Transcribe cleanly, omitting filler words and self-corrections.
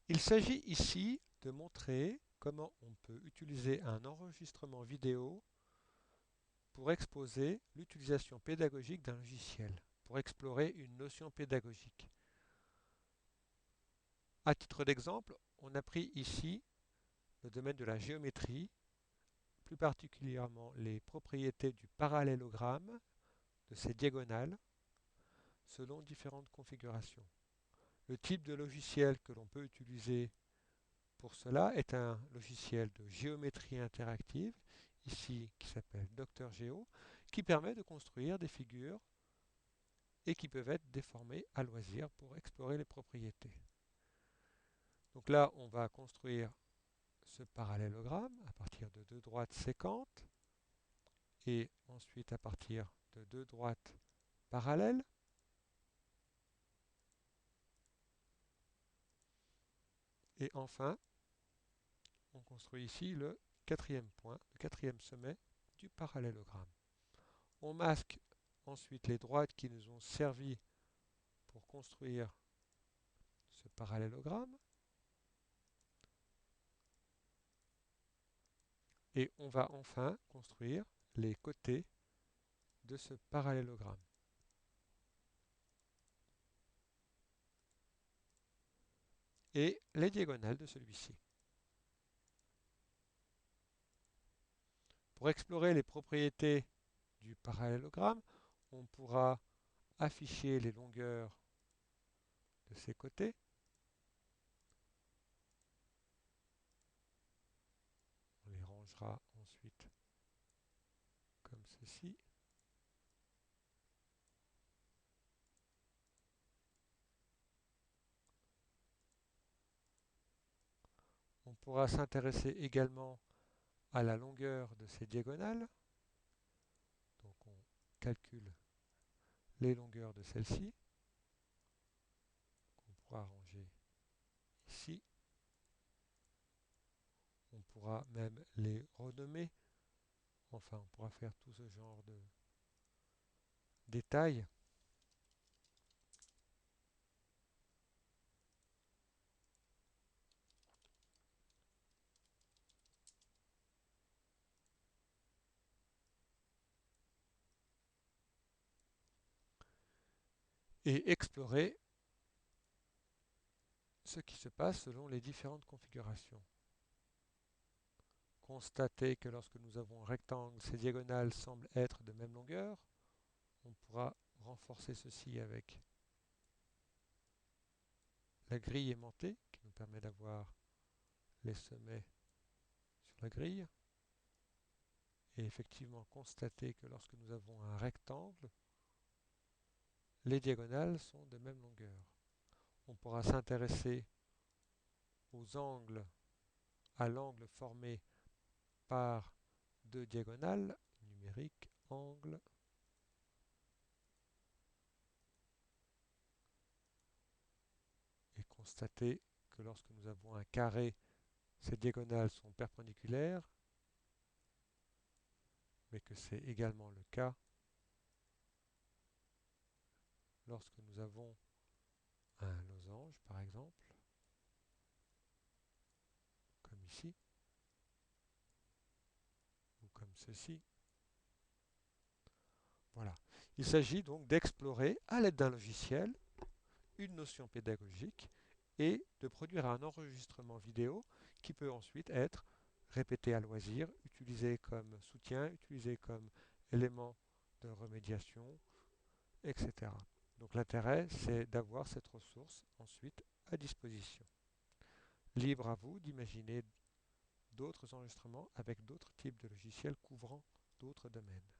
Il s'agit ici de montrer comment on peut utiliser un enregistrement vidéo pour exposer l'utilisation pédagogique d'un logiciel, pour explorer une notion pédagogique. À titre d'exemple, on a pris ici le domaine de la géométrie, plus particulièrement les propriétés du parallélogramme, de ses diagonales, selon différentes configurations. Le type de logiciel que l'on peut utiliser pour cela est un logiciel de géométrie interactive, ici qui s'appelle Docteur Géo, qui permet de construire des figures et qui peuvent être déformées à loisir pour explorer les propriétés. Donc là, on va construire ce parallélogramme à partir de deux droites sécantes et ensuite à partir de deux droites parallèles. Et enfin, on construit ici le quatrième point, le quatrième sommet du parallélogramme. On masque ensuite les droites qui nous ont servi pour construire ce parallélogramme. Et on va enfin construire les côtés de ce parallélogramme. Et les diagonales de celui-ci. Pour explorer les propriétés du parallélogramme, on pourra afficher les longueurs de ces côtés. On les rangera ensuite comme ceci. On pourra s'intéresser également à la longueur de ces diagonales. Donc on calcule les longueurs de celles-ci, qu'on pourra ranger ici. On pourra même les renommer. Enfin, on pourra faire tout ce genre de détails. Et explorer ce qui se passe selon les différentes configurations. Constater que lorsque nous avons un rectangle, ces diagonales semblent être de même longueur. On pourra renforcer ceci avec la grille aimantée qui nous permet d'avoir les sommets sur la grille. Et effectivement constater que lorsque nous avons un rectangle, les diagonales sont de même longueur. On pourra s'intéresser aux angles, à l'angle formé par deux diagonales, numérique, angle, et constater que lorsque nous avons un carré, ces diagonales sont perpendiculaires, mais que c'est également le cas lorsque nous avons un losange, par exemple, comme ici, ou comme ceci. Voilà. Il s'agit donc d'explorer, à l'aide d'un logiciel, une notion pédagogique et de produire un enregistrement vidéo qui peut ensuite être répété à loisir, utilisé comme soutien, utilisé comme élément de remédiation, etc. Donc l'intérêt, c'est d'avoir cette ressource ensuite à disposition. Libre à vous d'imaginer d'autres enregistrements avec d'autres types de logiciels couvrant d'autres domaines.